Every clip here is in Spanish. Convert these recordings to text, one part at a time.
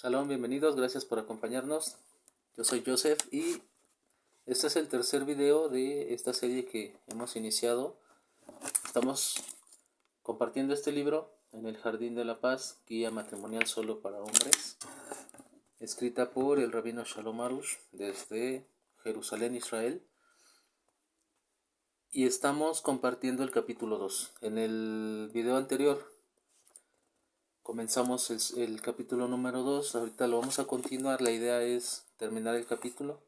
Shalom, bienvenidos, gracias por acompañarnos. Yo soy Joseph y este es el tercer video de esta serie que hemos iniciado. Estamos compartiendo este libro en el Jardín de la Paz, guía matrimonial solo para hombres, escrita por el rabino Shalom Arush desde Jerusalén, Israel. Y estamos compartiendo el capítulo 2. En el video anterior comenzamos el capítulo número 2, ahorita lo vamos a continuar, la idea es terminar el capítulo.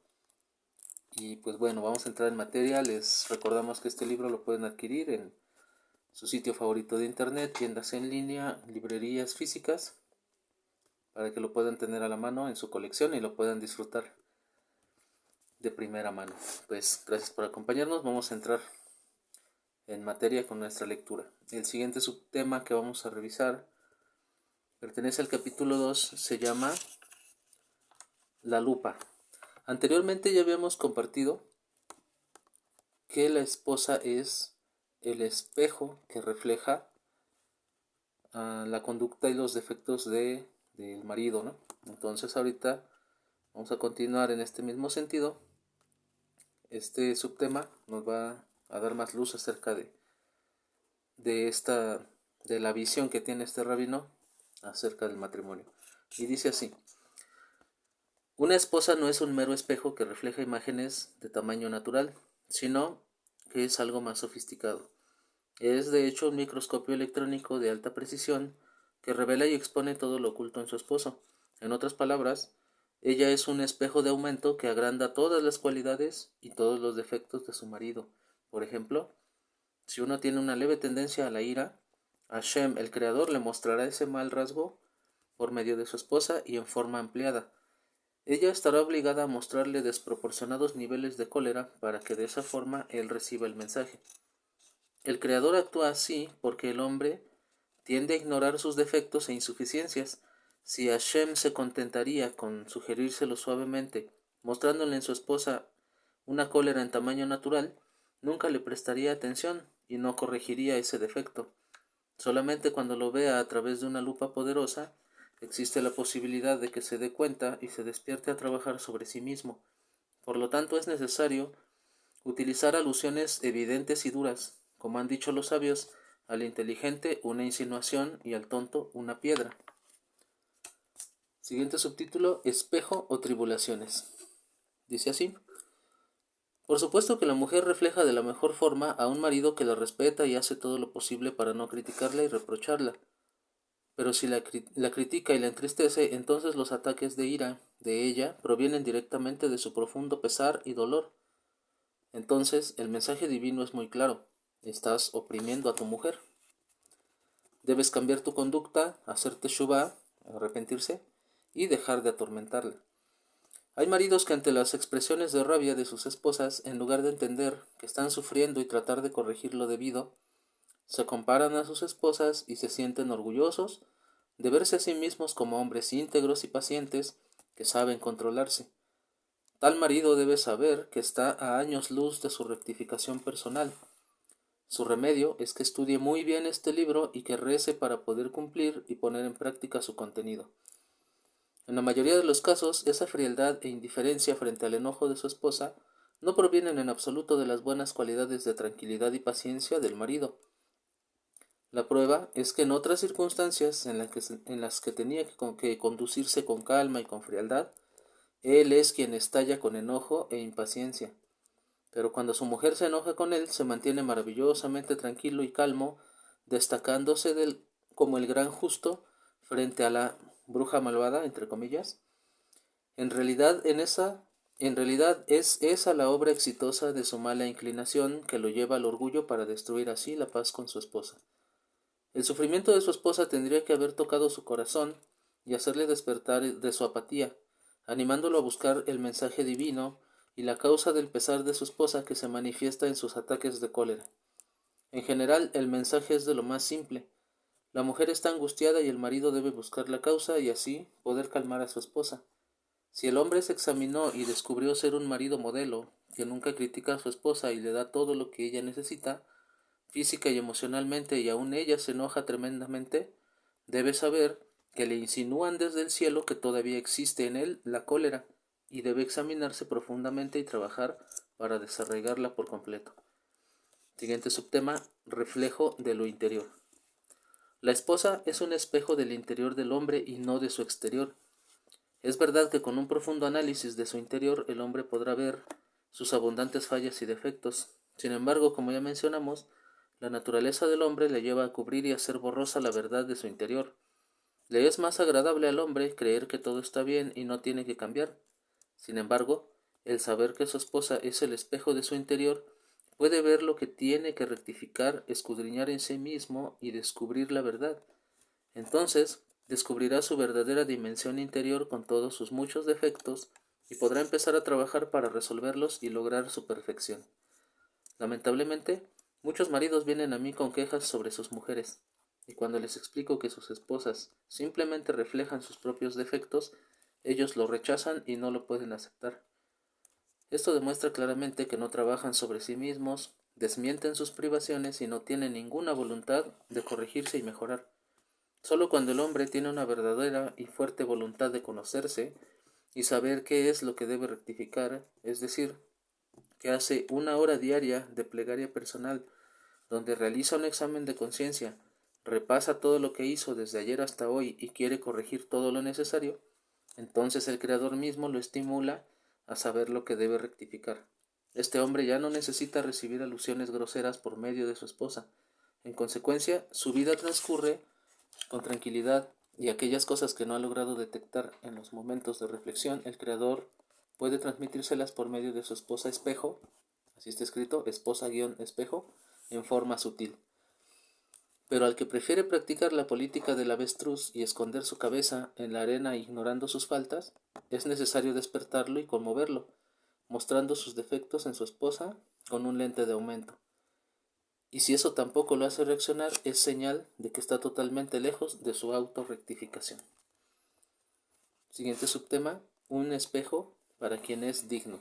Y pues bueno, vamos a entrar en materia. Les recordamos que este libro lo pueden adquirir en su sitio favorito de internet, tiendas en línea, librerías físicas, para que lo puedan tener a la mano en su colección y lo puedan disfrutar de primera mano. Pues gracias por acompañarnos, vamos a entrar en materia con nuestra lectura. El siguiente subtema que vamos a revisar pertenece al capítulo 2, se llama La lupa. Anteriormente ya habíamos compartido que la esposa es el espejo que refleja la conducta y los defectos del marido, ¿no? Entonces ahorita vamos a continuar en este mismo sentido. Este subtema nos va a dar más luz acerca de la visión que tiene este rabino acerca del matrimonio. Y dice así: una esposa no es un mero espejo que refleja imágenes de tamaño natural, sino que es algo más sofisticado. Es de hecho un microscopio electrónico de alta precisión que revela y expone todo lo oculto en su esposo. En otras palabras, ella es un espejo de aumento que agranda todas las cualidades y todos los defectos de su marido. Por ejemplo, si uno tiene una leve tendencia a la ira, Hashem, el Creador, le mostrará ese mal rasgo por medio de su esposa y en forma ampliada. Ella estará obligada a mostrarle desproporcionados niveles de cólera para que de esa forma él reciba el mensaje. El Creador actúa así porque el hombre tiende a ignorar sus defectos e insuficiencias. Si Hashem se contentaría con sugerírselo suavemente, mostrándole en su esposa una cólera en tamaño natural, nunca le prestaría atención y no corregiría ese defecto. Solamente cuando lo vea a través de una lupa poderosa, existe la posibilidad de que se dé cuenta y se despierte a trabajar sobre sí mismo. Por lo tanto, es necesario utilizar alusiones evidentes y duras, como han dicho los sabios, al inteligente una insinuación y al tonto una piedra. Siguiente subtítulo: espejo o tribulaciones. Dice así: por supuesto que la mujer refleja de la mejor forma a un marido que la respeta y hace todo lo posible para no criticarla y reprocharla. Pero si la critica y la entristece, entonces los ataques de ira de ella provienen directamente de su profundo pesar y dolor. Entonces el mensaje divino es muy claro: estás oprimiendo a tu mujer. Debes cambiar tu conducta, hacer teshuvá, arrepentirse, y dejar de atormentarla. Hay maridos que ante las expresiones de rabia de sus esposas, en lugar de entender que están sufriendo y tratar de corregir lo debido, se comparan a sus esposas y se sienten orgullosos de verse a sí mismos como hombres íntegros y pacientes que saben controlarse. Tal marido debe saber que está a años luz de su rectificación personal. Su remedio es que estudie muy bien este libro y que rece para poder cumplir y poner en práctica su contenido. En la mayoría de los casos, esa frialdad e indiferencia frente al enojo de su esposa no provienen en absoluto de las buenas cualidades de tranquilidad y paciencia del marido. La prueba es que en otras circunstancias en las que tenía que conducirse con calma y con frialdad, él es quien estalla con enojo e impaciencia. Pero cuando su mujer se enoja con él, se mantiene maravillosamente tranquilo y calmo, destacándose como el gran justo frente a la bruja malvada, entre comillas. En realidad es esa la obra exitosa de su mala inclinación que lo lleva al orgullo para destruir así la paz con su esposa. El sufrimiento de su esposa tendría que haber tocado su corazón y hacerle despertar de su apatía, animándolo a buscar el mensaje divino y la causa del pesar de su esposa que se manifiesta en sus ataques de cólera. En general, el mensaje es de lo más simple. La mujer está angustiada y el marido debe buscar la causa y así poder calmar a su esposa. Si el hombre se examinó y descubrió ser un marido modelo, que nunca critica a su esposa y le da todo lo que ella necesita, física y emocionalmente, y aún ella se enoja tremendamente, debe saber que le insinúan desde el cielo que todavía existe en él la cólera y debe examinarse profundamente y trabajar para desarraigarla por completo. Siguiente subtema: reflejo de lo interior. La esposa es un espejo del interior del hombre y no de su exterior. Es verdad que con un profundo análisis de su interior el hombre podrá ver sus abundantes fallas y defectos. Sin embargo, como ya mencionamos, la naturaleza del hombre le lleva a cubrir y hacer borrosa la verdad de su interior. Le es más agradable al hombre creer que todo está bien y no tiene que cambiar. Sin embargo, el saber que su esposa es el espejo de su interior, puede ver lo que tiene que rectificar, escudriñar en sí mismo y descubrir la verdad. Entonces, descubrirá su verdadera dimensión interior con todos sus muchos defectos y podrá empezar a trabajar para resolverlos y lograr su perfección. Lamentablemente, muchos maridos vienen a mí con quejas sobre sus mujeres, y cuando les explico que sus esposas simplemente reflejan sus propios defectos, ellos lo rechazan y no lo pueden aceptar. Esto demuestra claramente que no trabajan sobre sí mismos, desmienten sus privaciones y no tienen ninguna voluntad de corregirse y mejorar. Solo cuando el hombre tiene una verdadera y fuerte voluntad de conocerse y saber qué es lo que debe rectificar, es decir, que hace 1 hora diaria de plegaria personal, donde realiza un examen de conciencia, repasa todo lo que hizo desde ayer hasta hoy y quiere corregir todo lo necesario, entonces el Creador mismo lo estimula a saber lo que debe rectificar. Este hombre ya no necesita recibir alusiones groseras por medio de su esposa. En consecuencia, su vida transcurre con tranquilidad, y aquellas cosas que no ha logrado detectar en los momentos de reflexión, el Creador puede transmitírselas por medio de su esposa espejo, así está escrito, esposa-espejo, en forma sutil. Pero al que prefiere practicar la política del avestruz y esconder su cabeza en la arena ignorando sus faltas, es necesario despertarlo y conmoverlo, mostrando sus defectos en su esposa con un lente de aumento. Y si eso tampoco lo hace reaccionar, es señal de que está totalmente lejos de su autorrectificación. Siguiente subtema: un espejo para quien es digno.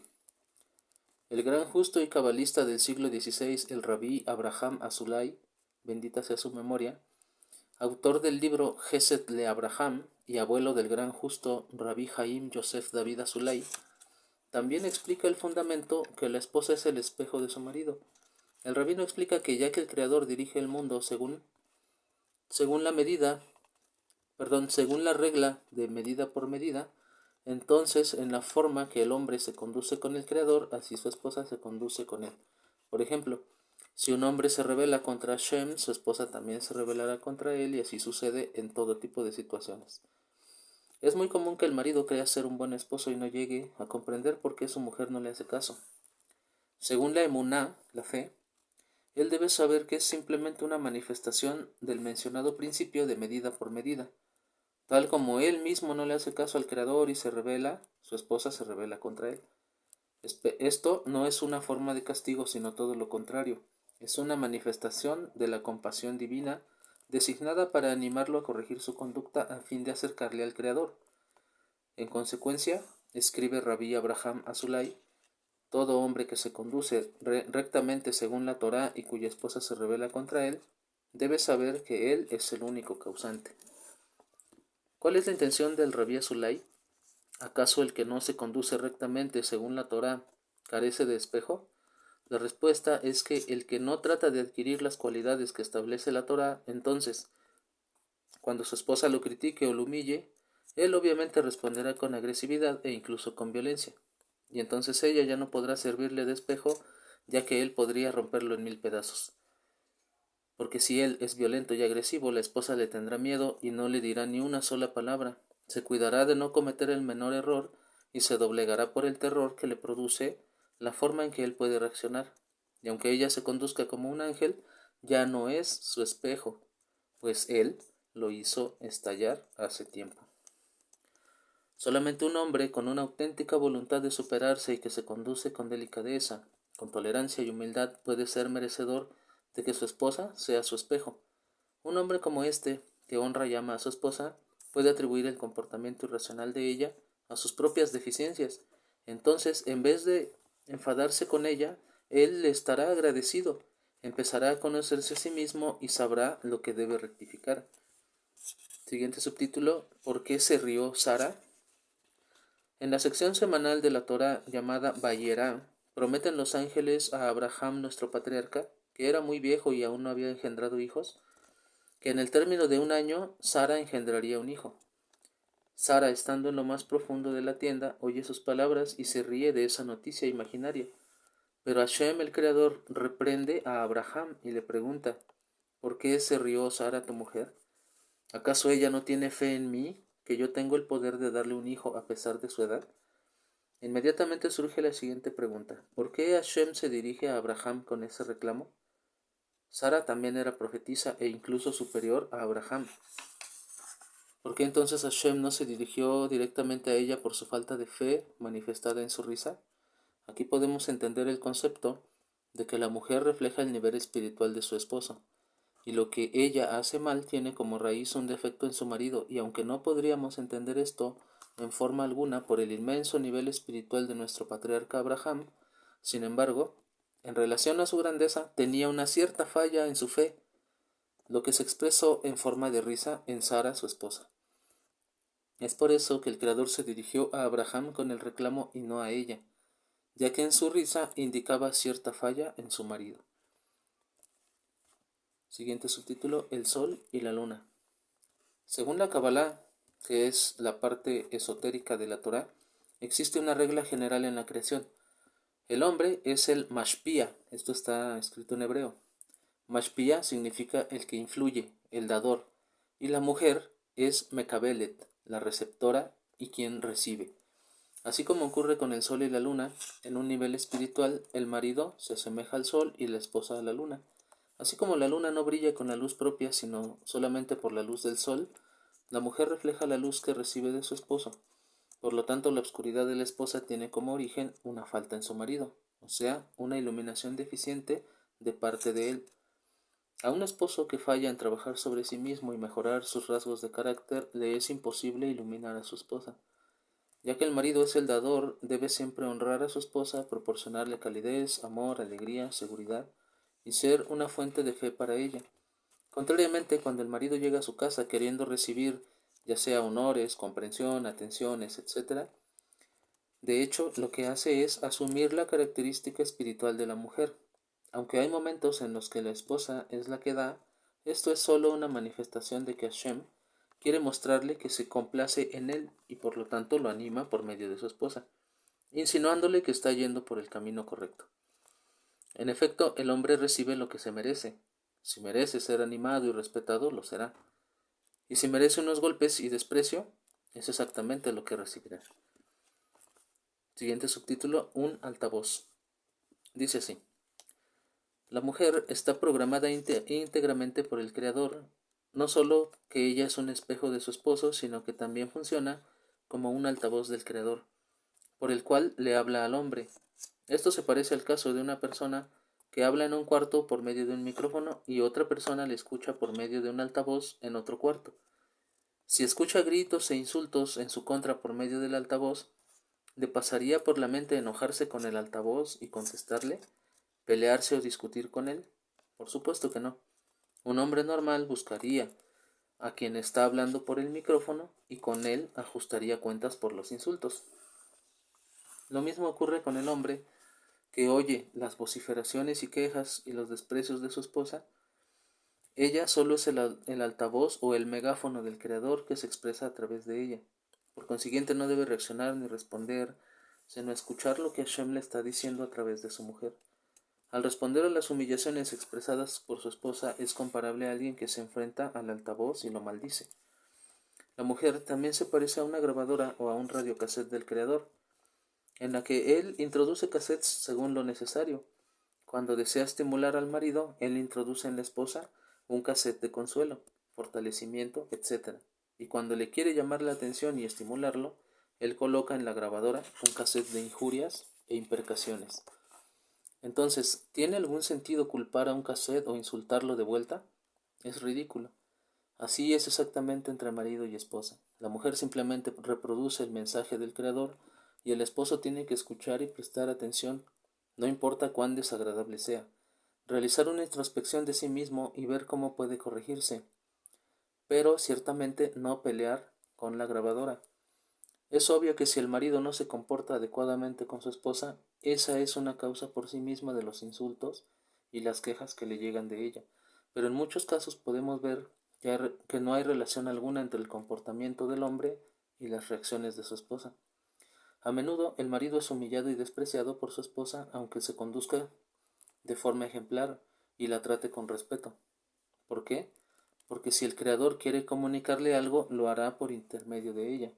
El gran justo y cabalista del siglo XVI, el rabí Abraham Azulay, bendita sea su memoria, autor del libro Gesed le Abraham y abuelo del gran justo rabí Haim Yosef David Azulay, también explica el fundamento que la esposa es el espejo de su marido. El rabino explica que ya que el Creador dirige el mundo según la regla de medida por medida, entonces en la forma que el hombre se conduce con el Creador, así su esposa se conduce con él. Por ejemplo, si un hombre se rebela contra Hashem, su esposa también se rebelará contra él, y así sucede en todo tipo de situaciones. Es muy común que el marido crea ser un buen esposo y no llegue a comprender por qué su mujer no le hace caso. Según la emuná, la fe, él debe saber que es simplemente una manifestación del mencionado principio de medida por medida. Tal como él mismo no le hace caso al Creador y se rebela, su esposa se rebela contra él. Esto no es una forma de castigo, sino todo lo contrario. Es una manifestación de la compasión divina designada para animarlo a corregir su conducta a fin de acercarle al Creador. En consecuencia, escribe Rabí Abraham Azulay, todo hombre que se conduce rectamente según la Torá y cuya esposa se rebela contra él, debe saber que él es el único causante. ¿Cuál es la intención del Rabí Azulay? ¿Acaso el que no se conduce rectamente según la Torá carece de espejo? La respuesta es que el que no trata de adquirir las cualidades que establece la Torá, entonces, cuando su esposa lo critique o lo humille, él obviamente responderá con agresividad e incluso con violencia, y entonces ella ya no podrá servirle de espejo, ya que él podría romperlo en 1000 pedazos. Porque si él es violento y agresivo, la esposa le tendrá miedo y no le dirá ni una sola palabra. Se cuidará de no cometer el menor error y se doblegará por el terror que le produce la forma en que él puede reaccionar. Y aunque ella se conduzca como un ángel, ya no es su espejo, pues él lo hizo estallar hace tiempo. Solamente un hombre con una auténtica voluntad de superarse y que se conduce con delicadeza, con tolerancia y humildad puede ser merecedor de que su esposa sea su espejo. Un hombre como este, que honra y ama a su esposa, puede atribuir el comportamiento irracional de ella a sus propias deficiencias. Entonces, en vez de enfadarse con ella, él le estará agradecido, empezará a conocerse a sí mismo y sabrá lo que debe rectificar. Siguiente subtítulo: ¿Por qué se rió Sara? En la sección semanal de la Torá llamada Vayera, prometen los ángeles a Abraham, nuestro patriarca, que era muy viejo y aún no había engendrado hijos, que en el término de un año Sara engendraría un hijo. Sara, estando en lo más profundo de la tienda, oye sus palabras y se ríe de esa noticia imaginaria. Pero Hashem, el Creador, reprende a Abraham y le pregunta: ¿por qué se rió Sara, tu mujer? ¿Acaso ella no tiene fe en mí, que yo tengo el poder de darle un hijo a pesar de su edad? Inmediatamente surge la siguiente pregunta: ¿por qué Hashem se dirige a Abraham con ese reclamo? Sara también era profetisa e incluso superior a Abraham. ¿Por qué entonces Hashem no se dirigió directamente a ella por su falta de fe manifestada en su risa? Aquí podemos entender el concepto de que la mujer refleja el nivel espiritual de su esposo, y lo que ella hace mal tiene como raíz un defecto en su marido, y aunque no podríamos entender esto en forma alguna por el inmenso nivel espiritual de nuestro patriarca Abraham, sin embargo, en relación a su grandeza, tenía una cierta falla en su fe, lo que se expresó en forma de risa en Sara, su esposa. Es por eso que el Creador se dirigió a Abraham con el reclamo y no a ella, ya que en su risa indicaba cierta falla en su marido. Siguiente subtítulo: El Sol y la Luna. Según la Kabbalah, que es la parte esotérica de la Torá, existe una regla general en la creación. El hombre es el mashpia, esto está escrito en hebreo. Mashpia significa el que influye, el dador, y la mujer es mekabelet, la receptora y quien recibe. Así como ocurre con el sol y la luna, en un nivel espiritual, el marido se asemeja al sol y la esposa a la luna. Así como la luna no brilla con la luz propia, sino solamente por la luz del sol, la mujer refleja la luz que recibe de su esposo. Por lo tanto, la oscuridad de la esposa tiene como origen una falta en su marido, o sea, una iluminación deficiente de parte de él. A un esposo que falla en trabajar sobre sí mismo y mejorar sus rasgos de carácter, le es imposible iluminar a su esposa. Ya que el marido es el dador, debe siempre honrar a su esposa, proporcionarle calidez, amor, alegría, seguridad y ser una fuente de fe para ella. Contrariamente, cuando el marido llega a su casa queriendo recibir ya sea honores, comprensión, atenciones, etc., de hecho, lo que hace es asumir la característica espiritual de la mujer. Aunque hay momentos en los que la esposa es la que da, esto es solo una manifestación de que Hashem quiere mostrarle que se complace en él y por lo tanto lo anima por medio de su esposa, insinuándole que está yendo por el camino correcto. En efecto, el hombre recibe lo que se merece. Si merece ser animado y respetado, lo será. Y si merece unos golpes y desprecio, es exactamente lo que recibirá. Siguiente subtítulo: Un altavoz. Dice así: la mujer está programada íntegramente por el Creador, no solo que ella es un espejo de su esposo, sino que también funciona como un altavoz del Creador, por el cual le habla al hombre. Esto se parece al caso de una persona que habla en un cuarto por medio de un micrófono y otra persona le escucha por medio de un altavoz en otro cuarto. Si escucha gritos e insultos en su contra por medio del altavoz, ¿le pasaría por la mente enojarse con el altavoz y contestarle? ¿Pelearse o discutir con él? Por supuesto que no. Un hombre normal buscaría a quien está hablando por el micrófono y con él ajustaría cuentas por los insultos. Lo mismo ocurre con el hombre que oye las vociferaciones y quejas y los desprecios de su esposa. Ella solo es el altavoz o el megáfono del Creador que se expresa a través de ella. Por consiguiente, no debe reaccionar ni responder, sino escuchar lo que Hashem le está diciendo a través de su mujer. Al responder a las humillaciones expresadas por su esposa, es comparable a alguien que se enfrenta al altavoz y lo maldice. La mujer también se parece a una grabadora o a un radiocassette del Creador, en la que él introduce cassettes según lo necesario. Cuando desea estimular al marido, él introduce en la esposa un cassette de consuelo, fortalecimiento, etc. Y cuando le quiere llamar la atención y estimularlo, él coloca en la grabadora un cassette de injurias e imprecaciones. Entonces, ¿tiene algún sentido culpar a un cassette o insultarlo de vuelta? Es ridículo. Así es exactamente entre marido y esposa. La mujer simplemente reproduce el mensaje del Creador y el esposo tiene que escuchar y prestar atención, no importa cuán desagradable sea. Realizar una introspección de sí mismo y ver cómo puede corregirse. pero ciertamente no pelear con la grabadora. Es obvio que si el marido no se comporta adecuadamente con su esposa, esa es una causa por sí misma de los insultos y las quejas que le llegan de ella. Pero en muchos casos podemos ver que no hay relación alguna entre el comportamiento del hombre y las reacciones de su esposa. A menudo el marido es humillado y despreciado por su esposa, aunque se conduzca de forma ejemplar y la trate con respeto. ¿Por qué? Porque si el Creador quiere comunicarle algo, lo hará por intermedio de ella.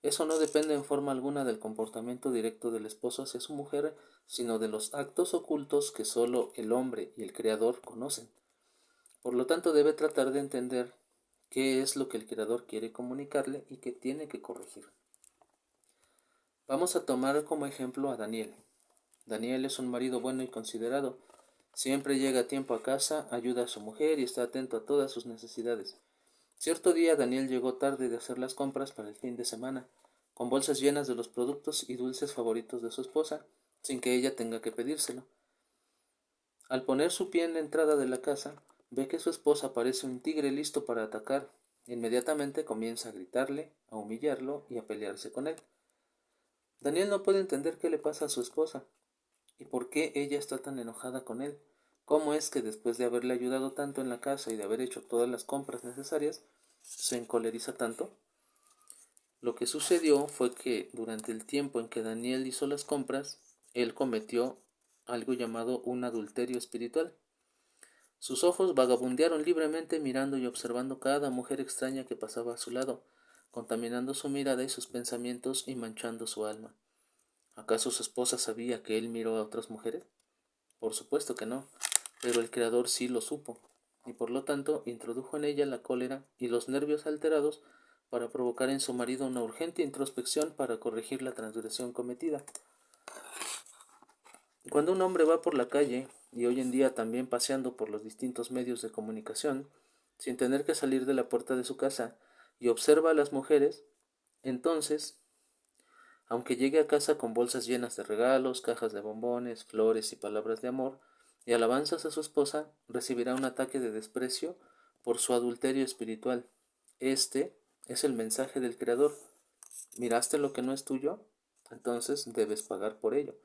Eso no depende en forma alguna del comportamiento directo del esposo hacia su mujer, sino de los actos ocultos que sólo el hombre y el Creador conocen. Por lo tanto, debe tratar de entender qué es lo que el Creador quiere comunicarle y que tiene que corregir. Vamos a tomar como ejemplo a Daniel. Daniel es un marido bueno y considerado. Siempre llega a tiempo a casa, ayuda a su mujer y está atento a todas sus necesidades. Cierto día Daniel llegó tarde de hacer las compras para el fin de semana, con bolsas llenas de los productos y dulces favoritos de su esposa, sin que ella tenga que pedírselo. Al poner su pie en la entrada de la casa, ve que su esposa parece un tigre listo para atacar. Inmediatamente comienza a gritarle, a humillarlo y a pelearse con él. Daniel no puede entender qué le pasa a su esposa y por qué ella está tan enojada con él. ¿Cómo es que después de haberle ayudado tanto en la casa y de haber hecho todas las compras necesarias, se encoleriza tanto? Lo que sucedió fue que durante el tiempo en que Daniel hizo las compras, él cometió algo llamado un adulterio espiritual. Sus ojos vagabundearon libremente mirando y observando cada mujer extraña que pasaba a su lado, contaminando su mirada y sus pensamientos y manchando su alma. ¿Acaso su esposa sabía que él miró a otras mujeres? Por supuesto que no, pero el Creador sí lo supo, y por lo tanto introdujo en ella la cólera y los nervios alterados para provocar en su marido una urgente introspección para corregir la transgresión cometida. Cuando un hombre va por la calle, y hoy en día también paseando por los distintos medios de comunicación, sin tener que salir de la puerta de su casa, y observa a las mujeres, entonces, aunque llegue a casa con bolsas llenas de regalos, cajas de bombones, flores y palabras de amor, y alabanzas a su esposa, recibirá un ataque de desprecio por su adulterio espiritual. Este es el mensaje del Creador. ¿Miraste lo que no es tuyo? Entonces debes pagar por ello.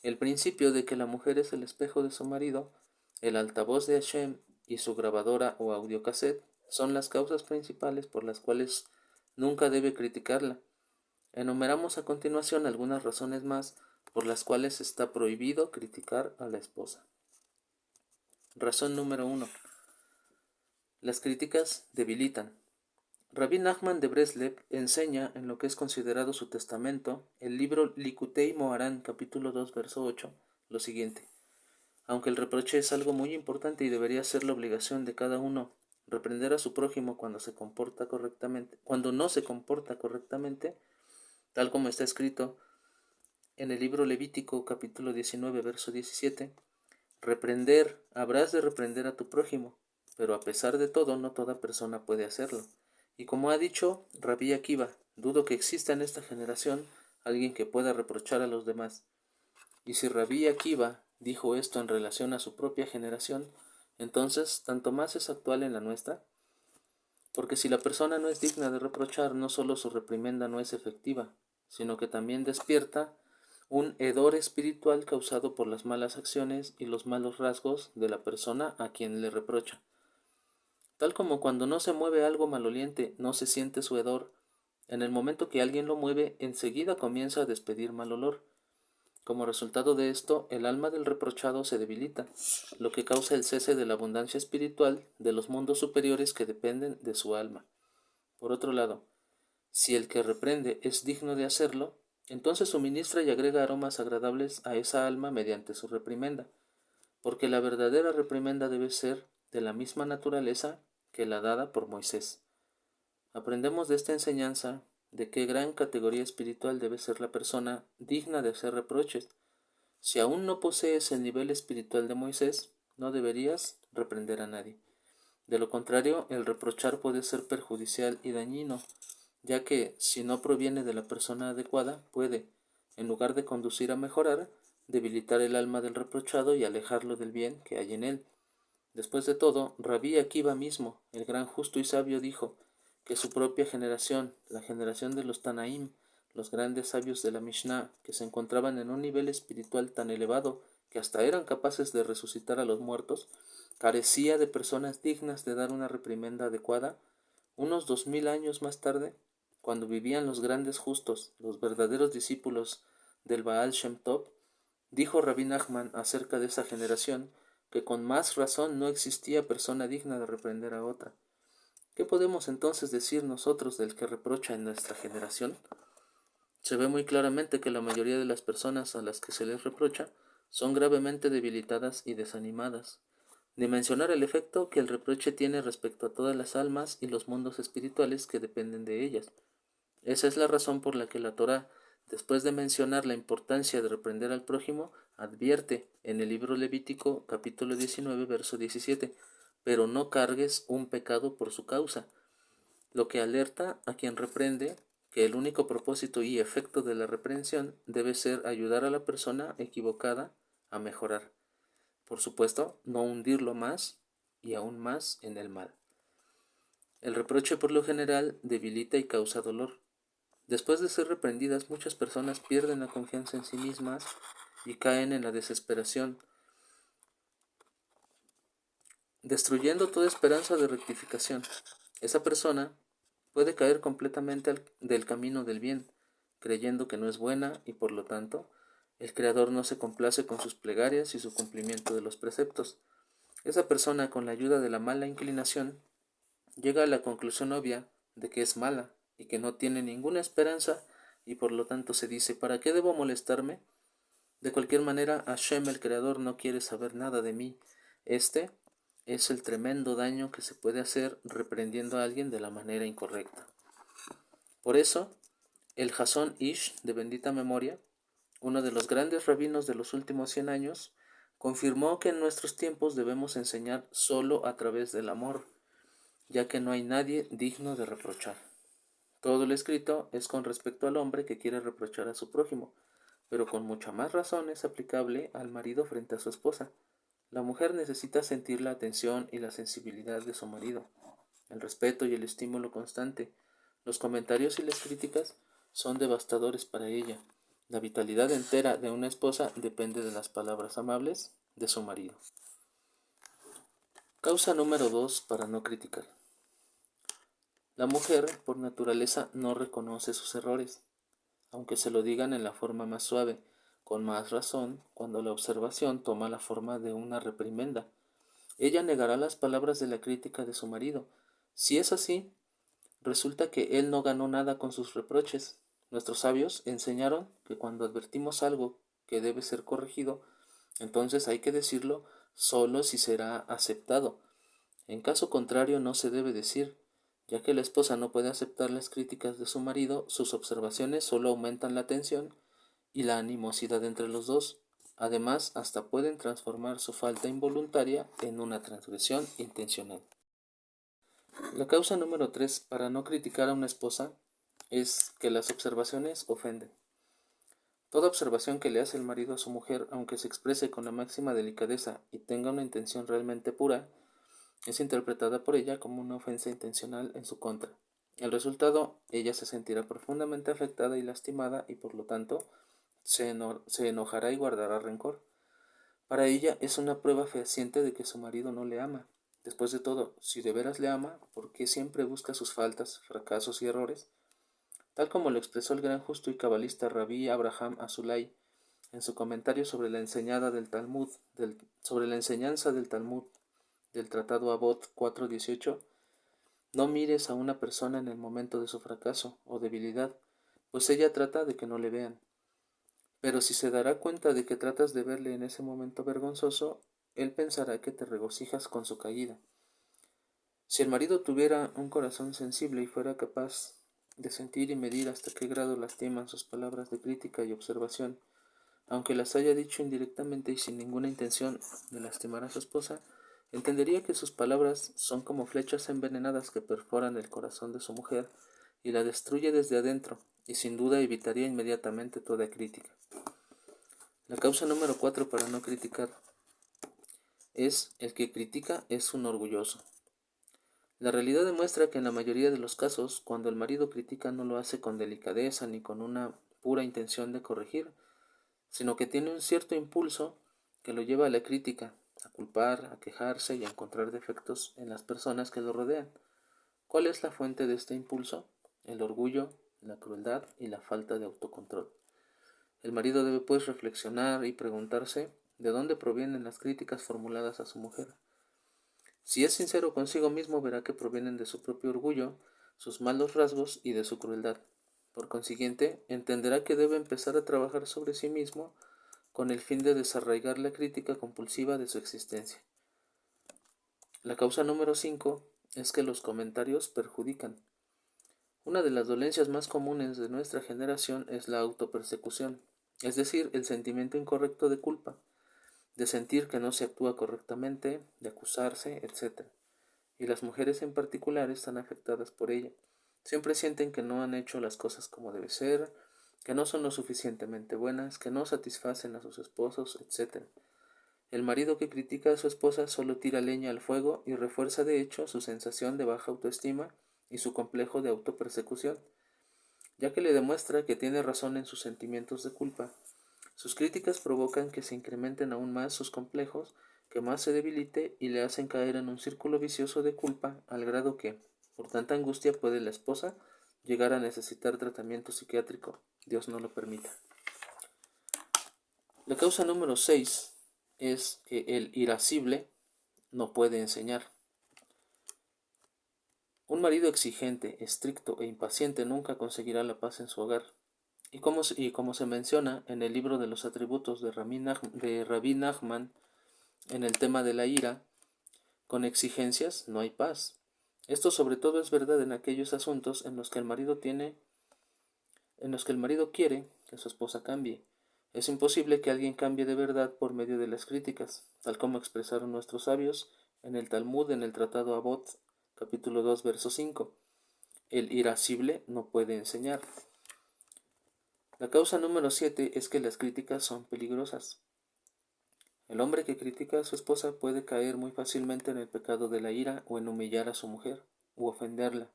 El principio de que la mujer es el espejo de su marido, el altavoz de Hashem y su grabadora o audiocassette son las causas principales por las cuales nunca debe criticarla. Enumeramos a continuación algunas razones más por las cuales está prohibido criticar a la esposa. Razón número 1. Las críticas debilitan. Rabbi Nachman de Breslev enseña en lo que es considerado su testamento, el libro Likutei Moharan, capítulo 2, verso 8, lo siguiente. Aunque el reproche es algo muy importante y debería ser la obligación de cada uno, reprender a su prójimo cuando no se comporta correctamente, tal como está escrito en el libro Levítico, capítulo 19, verso 17, habrás de reprender a tu prójimo, pero a pesar de todo, no toda persona puede hacerlo. Y como ha dicho Rabbi Akiva, dudo que exista en esta generación alguien que pueda reprochar a los demás. Y si Rabbi Akiva dijo esto en relación a su propia generación, entonces tanto más es actual en la nuestra, porque si la persona no es digna de reprochar, no solo su reprimenda no es efectiva, sino que también despierta un hedor espiritual causado por las malas acciones y los malos rasgos de la persona a quien le reprocha. Tal como cuando no se mueve algo maloliente, no se siente su hedor, en el momento que alguien lo mueve, enseguida comienza a despedir mal olor. Como resultado de esto, el alma del reprochado se debilita, lo que causa el cese de la abundancia espiritual de los mundos superiores que dependen de su alma. Por otro lado, si el que reprende es digno de hacerlo, entonces suministra y agrega aromas agradables a esa alma mediante su reprimenda, porque la verdadera reprimenda debe ser de la misma naturaleza que la dada por Moisés. Aprendemos de esta enseñanza de qué gran categoría espiritual debe ser la persona digna de hacer reproches. Si aún no posees el nivel espiritual de Moisés, no deberías reprender a nadie. De lo contrario, el reprochar puede ser perjudicial y dañino, ya que, si no proviene de la persona adecuada, puede, en lugar de conducir a mejorar, debilitar el alma del reprochado y alejarlo del bien que hay en él. Después de todo, Rabí Akiva mismo, el gran justo y sabio, dijo que su propia generación, la generación de los Tanaim, los grandes sabios de la Mishnah, que se encontraban en un nivel espiritual tan elevado que hasta eran capaces de resucitar a los muertos, carecía de personas dignas de dar una reprimenda adecuada. Unos 2000 años más tarde, cuando vivían los grandes justos, los verdaderos discípulos del Baal Shem Tov, dijo Rabbi Nachman acerca de esa generación que con más razón no existía persona digna de reprender a otra. ¿Qué podemos entonces decir nosotros del que reprocha en nuestra generación? Se ve muy claramente que la mayoría de las personas a las que se les reprocha son gravemente debilitadas y desanimadas. Ni mencionar el efecto que el reproche tiene respecto a todas las almas y los mundos espirituales que dependen de ellas. Esa es la razón por la que la Torá, después de mencionar la importancia de reprender al prójimo, advierte en el libro Levítico capítulo 19 verso 17, pero no cargues un pecado por su causa, lo que alerta a quien reprende que el único propósito y efecto de la reprensión debe ser ayudar a la persona equivocada a mejorar. Por supuesto, no hundirlo más y aún más en el mal. El reproche por lo general debilita y causa dolor. Después de ser reprendidas, muchas personas pierden la confianza en sí mismas y caen en la desesperación, destruyendo toda esperanza de rectificación. Esa persona puede caer completamente del camino del bien, creyendo que no es buena y por lo tanto el Creador no se complace con sus plegarias y su cumplimiento de los preceptos. Esa persona, con la ayuda de la mala inclinación, llega a la conclusión obvia de que es mala y que no tiene ninguna esperanza, y por lo tanto se dice: ¿para qué debo molestarme? De cualquier manera, Hashem el Creador no quiere saber nada de mí. Este es el tremendo daño que se puede hacer reprendiendo a alguien de la manera incorrecta. Por eso, el Hasón Ish, de bendita memoria, uno de los grandes rabinos de los últimos 100 años, confirmó que en nuestros tiempos debemos enseñar solo a través del amor, ya que no hay nadie digno de reprochar. Todo lo escrito es con respecto al hombre que quiere reprochar a su prójimo, pero con mucha más razón es aplicable al marido frente a su esposa. La mujer necesita sentir la atención y la sensibilidad de su marido, el respeto y el estímulo constante. Los comentarios y las críticas son devastadores para ella. La vitalidad entera de una esposa depende de las palabras amables de su marido. Causa número 2 para no criticar. La mujer, por naturaleza, no reconoce sus errores, aunque se lo digan en la forma más suave, con más razón cuando la observación toma la forma de una reprimenda. Ella negará las palabras de la crítica de su marido. Si es así, resulta que él no ganó nada con sus reproches. Nuestros sabios enseñaron que cuando advertimos algo que debe ser corregido, entonces hay que decirlo solo si será aceptado. En caso contrario, no se debe decir. Ya que la esposa no puede aceptar las críticas de su marido, sus observaciones solo aumentan la tensión y la animosidad entre los dos. Además, hasta pueden transformar su falta involuntaria en una transgresión intencional. La causa número 3 para no criticar a una esposa es que las observaciones ofenden. Toda observación que le hace el marido a su mujer, aunque se exprese con la máxima delicadeza y tenga una intención realmente pura, es interpretada por ella como una ofensa intencional en su contra. El resultado, ella se sentirá profundamente afectada y lastimada y por lo tanto se enojará y guardará rencor. Para ella es una prueba fehaciente de que su marido no le ama. Después de todo, si de veras le ama, ¿por qué siempre busca sus faltas, fracasos y errores? Tal como lo expresó el gran justo y cabalista Rabí Abraham Azulay en su comentario sobre la enseñanza del Talmud, del Tratado Avot 4.18, no mires a una persona en el momento de su fracaso o debilidad, pues ella trata de que no le vean. Pero si se dará cuenta de que tratas de verle en ese momento vergonzoso, él pensará que te regocijas con su caída. Si el marido tuviera un corazón sensible y fuera capaz de sentir y medir hasta qué grado lastiman sus palabras de crítica y observación, aunque las haya dicho indirectamente y sin ninguna intención de lastimar a su esposa, entendería que sus palabras son como flechas envenenadas que perforan el corazón de su mujer y la destruye desde adentro, y sin duda evitaría inmediatamente toda crítica. La causa número 4 para no criticar es: el que critica es un orgulloso. La realidad demuestra que en la mayoría de los casos, cuando el marido critica, no lo hace con delicadeza ni con una pura intención de corregir, sino que tiene un cierto impulso que lo lleva a la crítica, a culpar, a quejarse y a encontrar defectos en las personas que lo rodean. ¿Cuál es la fuente de este impulso? El orgullo, la crueldad y la falta de autocontrol. El marido debe pues reflexionar y preguntarse de dónde provienen las críticas formuladas a su mujer. Si es sincero consigo mismo, verá que provienen de su propio orgullo, sus malos rasgos y de su crueldad. Por consiguiente, entenderá que debe empezar a trabajar sobre sí mismo con el fin de desarraigar la crítica compulsiva de su existencia. La causa número 5 es que los comentarios perjudican. Una de las dolencias más comunes de nuestra generación es la autopersecución, es decir, el sentimiento incorrecto de culpa, de sentir que no se actúa correctamente, de acusarse, etc. Y las mujeres en particular están afectadas por ella. Siempre sienten que no han hecho las cosas como debe ser, que no son lo suficientemente buenas, que no satisfacen a sus esposos, etc. El marido que critica a su esposa solo tira leña al fuego y refuerza de hecho su sensación de baja autoestima y su complejo de autopersecución, ya que le demuestra que tiene razón en sus sentimientos de culpa. Sus críticas provocan que se incrementen aún más sus complejos, que más se debilite y le hacen caer en un círculo vicioso de culpa al grado que, por tanta angustia, puede la esposa llegar a necesitar tratamiento psiquiátrico. Dios no lo permita. La causa número 6 es que el irascible no puede enseñar. Un marido exigente, estricto e impaciente nunca conseguirá la paz en su hogar. Y como se menciona en el libro de los atributos de Rabbi Nachman, en el tema de la ira, con exigencias no hay paz. Esto sobre todo es verdad en aquellos asuntos en los que el marido quiere que su esposa cambie. Es imposible que alguien cambie de verdad por medio de las críticas, tal como expresaron nuestros sabios en el Talmud, en el Tratado Avot, capítulo 2, verso 5. El irascible no puede enseñar. La causa número 7 es que las críticas son peligrosas. El hombre que critica a su esposa puede caer muy fácilmente en el pecado de la ira o en humillar a su mujer u ofenderla.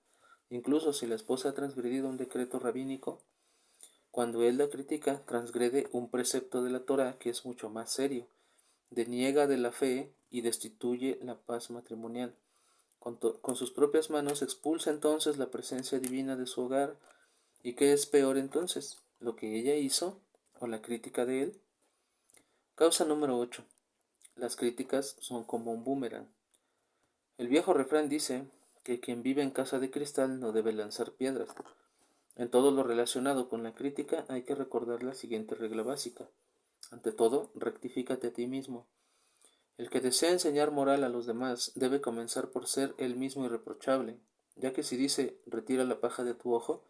Incluso si la esposa ha transgredido un decreto rabínico, cuando él la critica, transgrede un precepto de la Torá que es mucho más serio, deniega de la fe y destituye la paz matrimonial. Con sus propias manos expulsa entonces la presencia divina de su hogar. ¿Y qué es peor entonces? ¿Lo que ella hizo o la crítica de él? Causa número 8. Las críticas son como un boomerang. El viejo refrán dice que quien vive en casa de cristal no debe lanzar piedras. En todo lo relacionado con la crítica hay que recordar la siguiente regla básica. Ante todo, rectifícate a ti mismo. El que desea enseñar moral a los demás debe comenzar por ser él mismo irreprochable, ya que si dice retira la paja de tu ojo,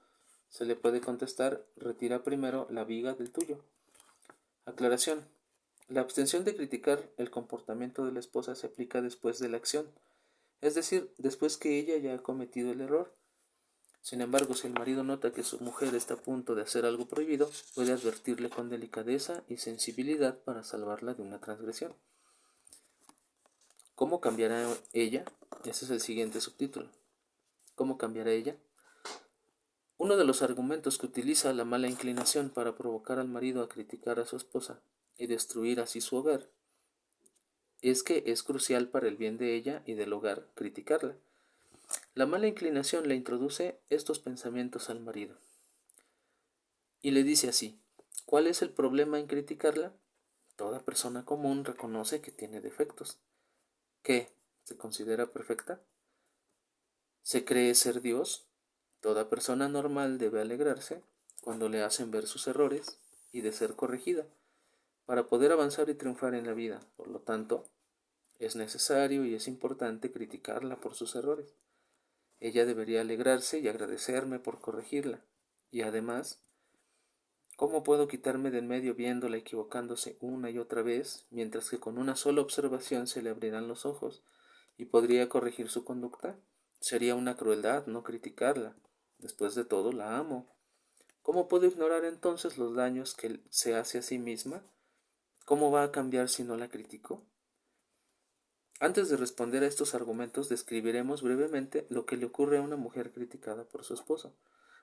se le puede contestar retira primero la viga del tuyo. Aclaración. La abstención de criticar el comportamiento de la esposa se aplica después de la acción, es decir, después que ella ya ha cometido el error. Sin embargo, si el marido nota que su mujer está a punto de hacer algo prohibido, puede advertirle con delicadeza y sensibilidad para salvarla de una transgresión. ¿Cómo cambiará ella? Ese es el siguiente subtítulo. ¿Cómo cambiará ella? Uno de los argumentos que utiliza la mala inclinación para provocar al marido a criticar a su esposa y destruir así su hogar es que es crucial para el bien de ella y del hogar criticarla. La mala inclinación le introduce estos pensamientos al marido y le dice así: ¿cuál es el problema en criticarla? Toda persona común reconoce que tiene defectos. ¿Qué? ¿Se considera perfecta? ¿Se cree ser Dios? Toda persona normal debe alegrarse cuando le hacen ver sus errores y de ser corregida para poder avanzar y triunfar en la vida. Por lo tanto, es necesario y es importante criticarla por sus errores. Ella debería alegrarse y agradecerme por corregirla. Y además, ¿cómo puedo quitarme de en medio viéndola equivocándose una y otra vez, mientras que con una sola observación se le abrirán los ojos y podría corregir su conducta? Sería una crueldad no criticarla. Después de todo, la amo. ¿Cómo puedo ignorar entonces los daños que se hace a sí misma? ¿Cómo va a cambiar si no la critico? Antes de responder a estos argumentos, describiremos brevemente lo que le ocurre a una mujer criticada por su esposo,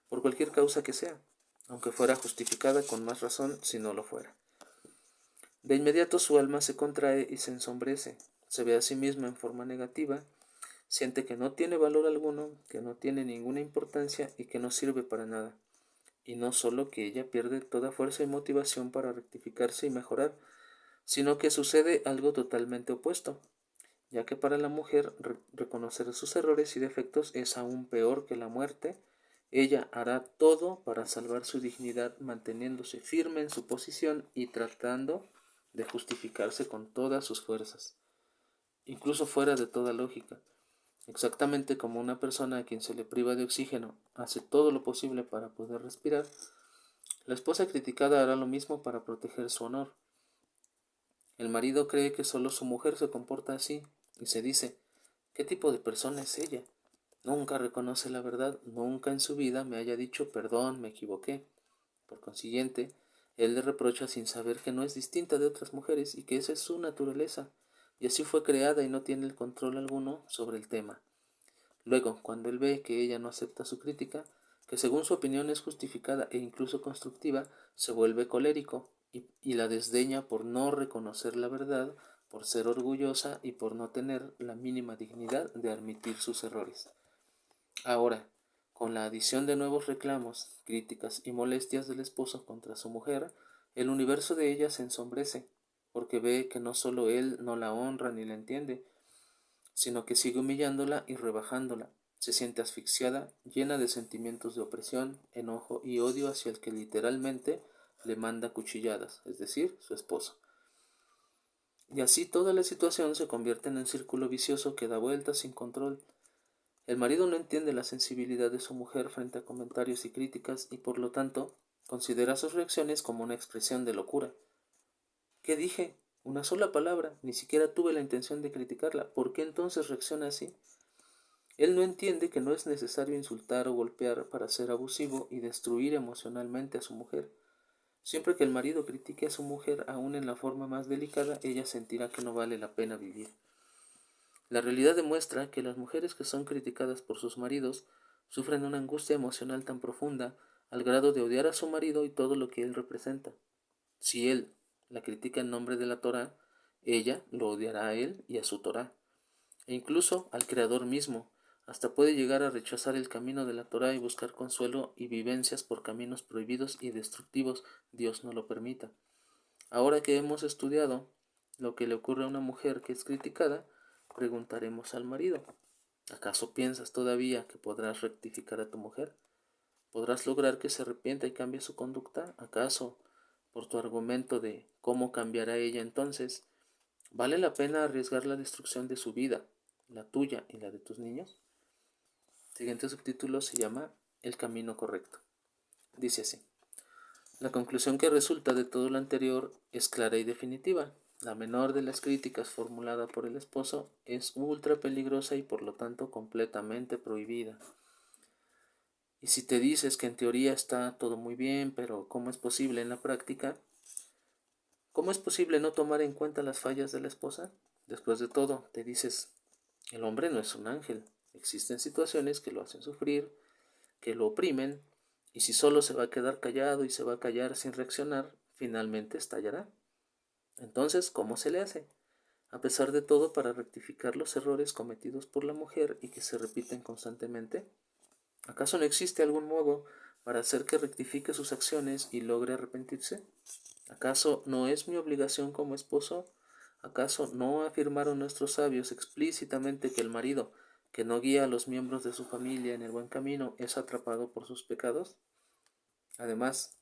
por cualquier causa que sea, aunque fuera justificada con más razón si no lo fuera. De inmediato su alma se contrae y se ensombrece, se ve a sí misma en forma negativa, siente que no tiene valor alguno, que no tiene ninguna importancia y que no sirve para nada. Y no solo que ella pierde toda fuerza y motivación para rectificarse y mejorar, sino que sucede algo totalmente opuesto, ya que para la mujer reconocer sus errores y defectos es aún peor que la muerte. Ella hará todo para salvar su dignidad, manteniéndose firme en su posición y tratando de justificarse con todas sus fuerzas, incluso fuera de toda lógica. Exactamente como una persona a quien se le priva de oxígeno hace todo lo posible para poder respirar, la esposa criticada hará lo mismo para proteger su honor. El marido cree que solo su mujer se comporta así y se dice: ¿qué tipo de persona es ella? Nunca reconoce la verdad, nunca en su vida me haya dicho perdón, me equivoqué. Por consiguiente, él le reprocha sin saber que no es distinta de otras mujeres y que esa es su naturaleza, y así fue creada y no tiene el control alguno sobre el tema. Luego, cuando él ve que ella no acepta su crítica, que según su opinión es justificada e incluso constructiva, se vuelve colérico y la desdeña por no reconocer la verdad, por ser orgullosa y por no tener la mínima dignidad de admitir sus errores. Ahora, con la adición de nuevos reclamos, críticas y molestias del esposo contra su mujer, el universo de ella se ensombrece, porque ve que no solo él no la honra ni la entiende, sino que sigue humillándola y rebajándola. Se siente asfixiada, llena de sentimientos de opresión, enojo y odio hacia el que literalmente le manda cuchilladas, es decir, su esposo. Y así toda la situación se convierte en un círculo vicioso que da vueltas sin control. El marido no entiende la sensibilidad de su mujer frente a comentarios y críticas y por lo tanto considera sus reacciones como una expresión de locura. ¿Qué dije? Una sola palabra, ni siquiera tuve la intención de criticarla. ¿Por qué entonces reacciona así? Él no entiende que no es necesario insultar o golpear para ser abusivo y destruir emocionalmente a su mujer. Siempre que el marido critique a su mujer, aun en la forma más delicada, ella sentirá que no vale la pena vivir. La realidad demuestra que las mujeres que son criticadas por sus maridos sufren una angustia emocional tan profunda al grado de odiar a su marido y todo lo que él representa. Si él la critica en nombre de la Torá, ella lo odiará a él y a su Torá, e incluso al Creador mismo. Hasta puede llegar a rechazar el camino de la Torá y buscar consuelo y vivencias por caminos prohibidos y destructivos. Dios no lo permita. Ahora que hemos estudiado lo que le ocurre a una mujer que es criticada, preguntaremos al marido: ¿acaso piensas todavía que podrás rectificar a tu mujer? ¿Podrás lograr que se arrepienta y cambie su conducta? ¿Acaso, por tu argumento de cómo cambiará ella entonces, vale la pena arriesgar la destrucción de su vida, la tuya y la de tus niños? El siguiente subtítulo se llama El camino correcto. Dice así: la conclusión que resulta de todo lo anterior es clara y definitiva. La menor de las críticas formulada por el esposo es ultra peligrosa y por lo tanto completamente prohibida. Y si te dices que en teoría está todo muy bien, pero ¿cómo es posible en la práctica? ¿Cómo es posible no tomar en cuenta las fallas de la esposa? Después de todo, te dices: el hombre no es un ángel. Existen situaciones que lo hacen sufrir, que lo oprimen, y si solo se va a quedar callado y se va a callar sin reaccionar, finalmente estallará. Entonces, ¿cómo se le hace? A pesar de todo, para rectificar los errores cometidos por la mujer y que se repiten constantemente. ¿Acaso no existe algún modo para hacer que rectifique sus acciones y logre arrepentirse? ¿Acaso no es mi obligación como esposo? ¿Acaso no afirmaron nuestros sabios explícitamente que el marido que no guía a los miembros de su familia en el buen camino es atrapado por sus pecados? Además,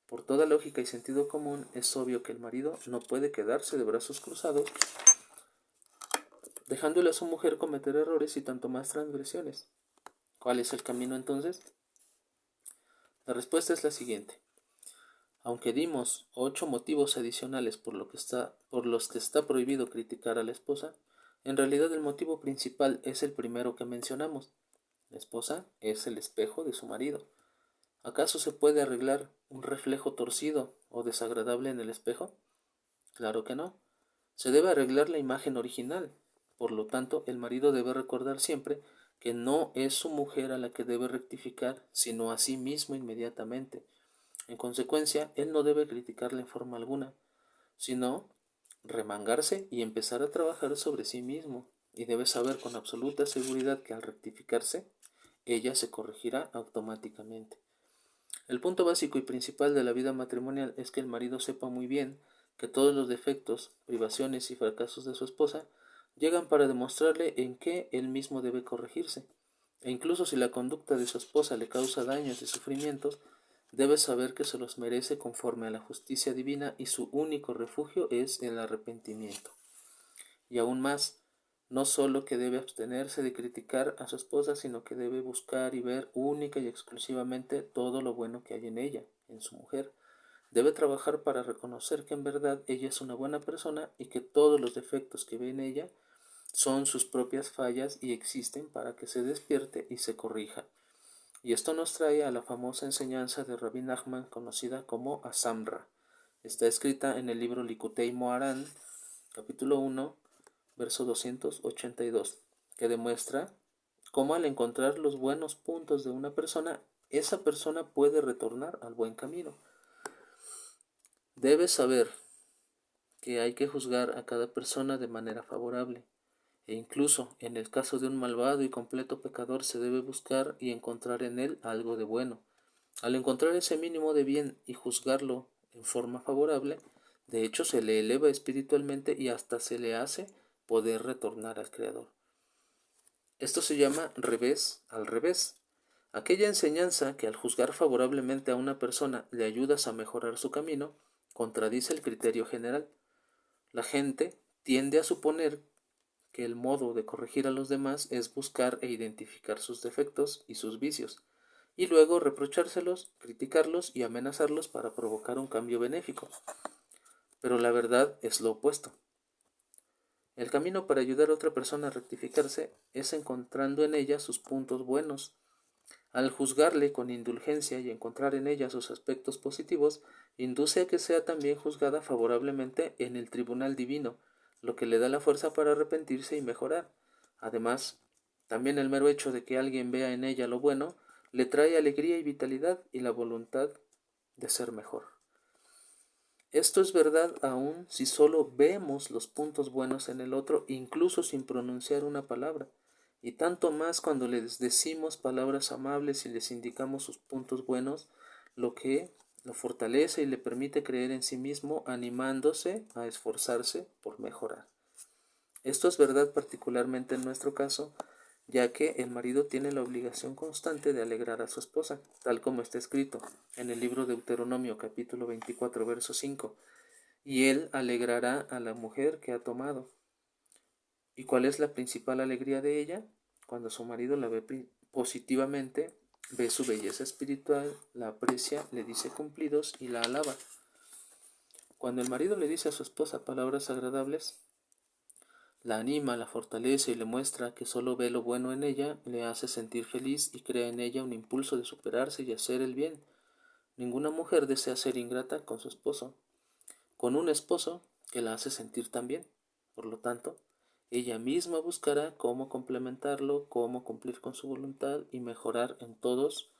por toda lógica y sentido común, es obvio que el marido no puede quedarse de brazos cruzados, dejándole a su mujer cometer errores y tanto más transgresiones. ¿Cuál es el camino entonces? La respuesta es la siguiente. Aunque dimos 8 motivos adicionales por los que está prohibido criticar a la esposa, en realidad el motivo principal es el primero que mencionamos. La esposa es el espejo de su marido. ¿Acaso se puede arreglar un reflejo torcido o desagradable en el espejo? Claro que no. Se debe arreglar la imagen original, Por lo tanto, el marido debe recordar siempre que no es su mujer a la que debe rectificar, sino a sí mismo inmediatamente. En consecuencia, él no debe criticarla en forma alguna, sino remangarse y empezar a trabajar sobre sí mismo, y debe saber con absoluta seguridad que al rectificarse, ella se corregirá automáticamente. El punto básico y principal de la vida matrimonial es que el marido sepa muy bien que todos los defectos, privaciones y fracasos de su esposa llegan para demostrarle en qué él mismo debe corregirse, e incluso si la conducta de su esposa le causa daños y sufrimientos, debe saber que se los merece conforme a la justicia divina y su único refugio es el arrepentimiento. Y aún más, no solo que debe abstenerse de criticar a su esposa, sino que debe buscar y ver única y exclusivamente todo lo bueno que hay en ella, en su mujer. Debe trabajar para reconocer que en verdad ella es una buena persona y que todos los defectos que ve en ella son sus propias fallas y existen para que se despierte y se corrija. Y esto nos trae a la famosa enseñanza de Rabbi Nachman conocida como Asamra. Está escrita en el libro Likutei Moharan, capítulo 1, verso 282, que demuestra cómo al encontrar los buenos puntos de una persona, esa persona puede retornar al buen camino. Debes saber que hay que juzgar a cada persona de manera favorable, e incluso en el caso de un malvado y completo pecador se debe buscar y encontrar en él algo de bueno. Al encontrar ese mínimo de bien y juzgarlo en forma favorable, de hecho se le eleva espiritualmente y hasta se le hace poder retornar al Creador. Esto se llama revés al revés. Aquella enseñanza que al juzgar favorablemente a una persona le ayudas a mejorar su camino, contradice el criterio general. La gente tiende a suponer que el modo de corregir a los demás es buscar e identificar sus defectos y sus vicios, y luego reprochárselos, criticarlos y amenazarlos para provocar un cambio benéfico. Pero la verdad es lo opuesto. El camino para ayudar a otra persona a rectificarse es encontrando en ella sus puntos buenos. Al juzgarle con indulgencia y encontrar en ella sus aspectos positivos, induce a que sea también juzgada favorablemente en el tribunal divino, lo que le da la fuerza para arrepentirse y mejorar. Además, también el mero hecho de que alguien vea en ella lo bueno, le trae alegría y vitalidad y la voluntad de ser mejor. Esto es verdad aún si solo vemos los puntos buenos en el otro, incluso sin pronunciar una palabra, y tanto más cuando les decimos palabras amables y les indicamos sus puntos buenos, lo que lo fortalece y le permite creer en sí mismo, animándose a esforzarse por mejorar. Esto es verdad particularmente en nuestro caso, ya que el marido tiene la obligación constante de alegrar a su esposa, tal como está escrito en el libro de Deuteronomio capítulo 24 verso 5, y él alegrará a la mujer que ha tomado. ¿Y cuál es la principal alegría de ella? Cuando su marido la ve positivamente, ve su belleza espiritual, la aprecia, le dice cumplidos y la alaba. Cuando el marido le dice a su esposa palabras agradables, la anima, la fortalece y le muestra que solo ve lo bueno en ella, le hace sentir feliz y crea en ella un impulso de superarse y hacer el bien. Ninguna mujer desea ser ingrata con su esposo, con un esposo que la hace sentir tan bien. Por lo tanto, ella misma buscará cómo complementarlo, cómo cumplir con su voluntad y mejorar en todos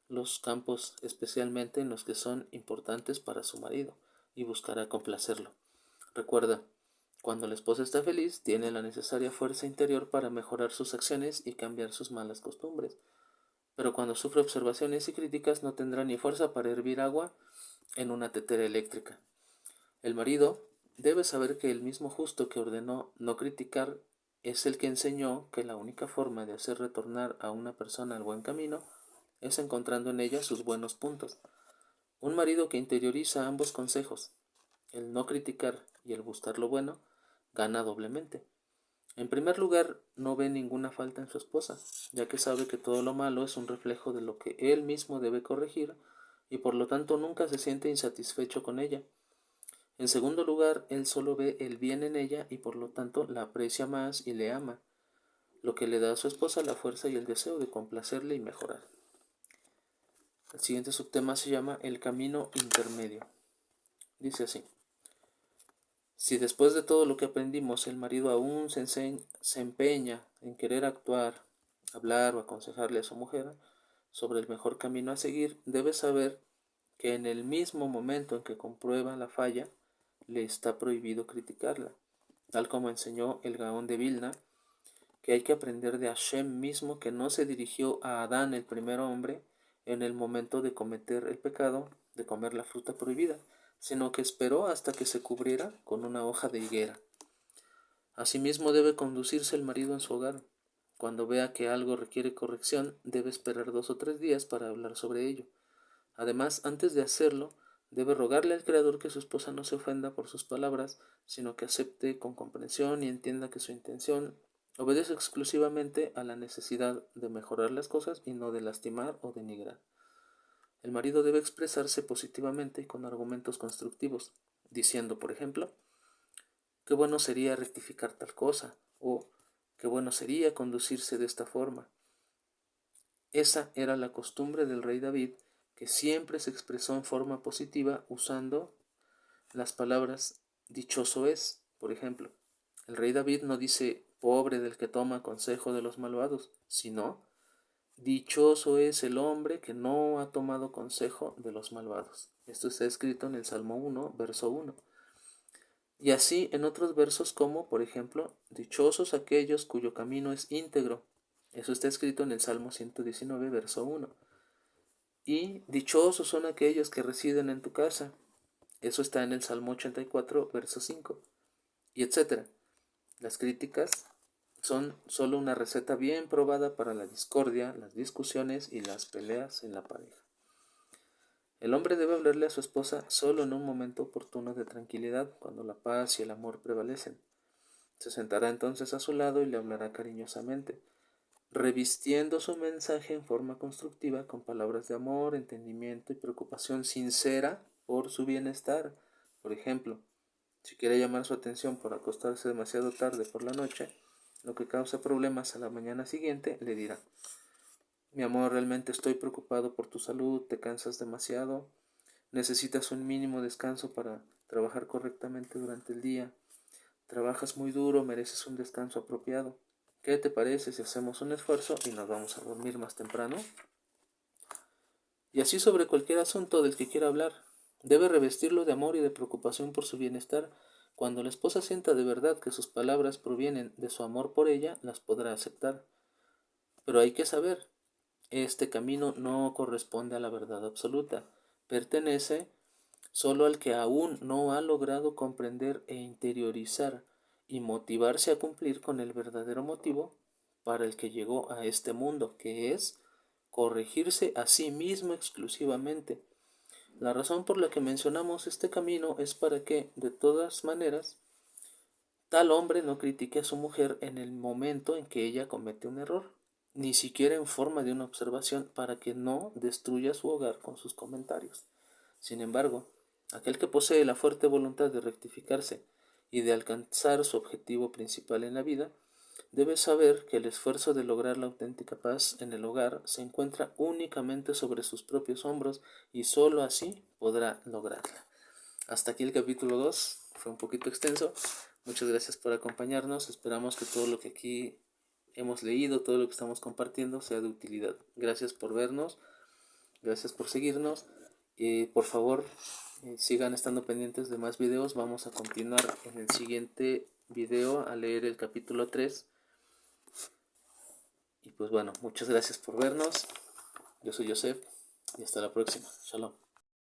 los campos, especialmente en los que son importantes para su marido, y buscará complacerlo. Recuerda, cuando la esposa está feliz, tiene la necesaria fuerza interior para mejorar sus acciones y cambiar sus malas costumbres. Pero cuando sufre observaciones y críticas, no tendrá ni fuerza para hervir agua en una tetera eléctrica. El marido debe saber que el mismo justo que ordenó no criticar es el que enseñó que la única forma de hacer retornar a una persona al buen camino es encontrando en ella sus buenos puntos. Un marido que interioriza ambos consejos, el no criticar y el buscar lo bueno, gana doblemente. En primer lugar, no ve ninguna falta en su esposa, ya que sabe que todo lo malo es un reflejo de lo que él mismo debe corregir y por lo tanto nunca se siente insatisfecho con ella. En segundo lugar, él solo ve el bien en ella y por lo tanto la aprecia más y le ama, lo que le da a su esposa la fuerza y el deseo de complacerle y mejorar. El siguiente subtema se llama el camino intermedio. Dice así: Si después de todo lo que aprendimos el marido aún se empeña en querer actuar, hablar o aconsejarle a su mujer sobre el mejor camino a seguir, debe saber que en el mismo momento en que comprueba la falla, le está prohibido criticarla, tal como enseñó el Gaón de Vilna, que hay que aprender de Hashem mismo, que no se dirigió a Adán, el primer hombre, en el momento de cometer el pecado de comer la fruta prohibida, sino que esperó hasta que se cubriera con una hoja de higuera. Asimismo debe conducirse el marido en su hogar. Cuando vea que algo requiere corrección, debe esperar 2 o 3 días para hablar sobre ello. Además, antes de hacerlo, debe rogarle al Creador que su esposa no se ofenda por sus palabras, sino que acepte con comprensión y entienda que su intención obedece exclusivamente a la necesidad de mejorar las cosas y no de lastimar o denigrar. El marido debe expresarse positivamente y con argumentos constructivos, diciendo, por ejemplo, qué bueno sería rectificar tal cosa, o qué bueno sería conducirse de esta forma. Esa era la costumbre del rey David, que siempre se expresó en forma positiva usando las palabras dichoso es. Por ejemplo, el rey David no dice pobre del que toma consejo de los malvados, sino dichoso es el hombre que no ha tomado consejo de los malvados. Esto está escrito en el Salmo 1, verso 1. Y así en otros versos como, por ejemplo, dichosos aquellos cuyo camino es íntegro. Eso está escrito en el Salmo 119, verso 1. Y dichosos son aquellos que residen en tu casa. Eso está en el Salmo 84, verso 5. Y etcétera. Las críticas son solo una receta bien probada para la discordia, las discusiones y las peleas en la pareja. El hombre debe hablarle a su esposa solo en un momento oportuno de tranquilidad, cuando la paz y el amor prevalecen. Se sentará entonces a su lado y le hablará cariñosamente, revistiendo su mensaje en forma constructiva con palabras de amor, entendimiento y preocupación sincera por su bienestar. Por ejemplo, si quiere llamar su atención por acostarse demasiado tarde por la noche, lo que causa problemas a la mañana siguiente, le dirá: mi amor, realmente estoy preocupado por tu salud, te cansas demasiado, necesitas un mínimo descanso para trabajar correctamente durante el día, trabajas muy duro, mereces un descanso apropiado. ¿Qué te parece si hacemos un esfuerzo y nos vamos a dormir más temprano? Y así sobre cualquier asunto del que quiera hablar, debe revestirlo de amor y de preocupación por su bienestar. Cuando la esposa sienta de verdad que sus palabras provienen de su amor por ella, las podrá aceptar. Pero hay que saber, este camino no corresponde a la verdad absoluta, pertenece solo al que aún no ha logrado comprender e interiorizar y motivarse a cumplir con el verdadero motivo para el que llegó a este mundo, que es corregirse a sí mismo exclusivamente. La razón por la que mencionamos este camino es para que, de todas maneras, tal hombre no critique a su mujer en el momento en que ella comete un error, ni siquiera en forma de una observación, para que no destruya su hogar con sus comentarios. Sin embargo, aquel que posee la fuerte voluntad de rectificarse y de alcanzar su objetivo principal en la vida, debe saber que el esfuerzo de lograr la auténtica paz en el hogar se encuentra únicamente sobre sus propios hombros y sólo así podrá lograrla. Hasta aquí el capítulo 2, fue un poquito extenso. Muchas gracias por acompañarnos. Esperamos que todo lo que aquí hemos leído, todo lo que estamos compartiendo sea de utilidad. Gracias por vernos, gracias por seguirnos. Por favor, sigan estando pendientes de más videos. Vamos a continuar en el siguiente video a leer el capítulo 3. Y pues bueno, muchas gracias por vernos. Yo soy Joseph y hasta la próxima. Shalom.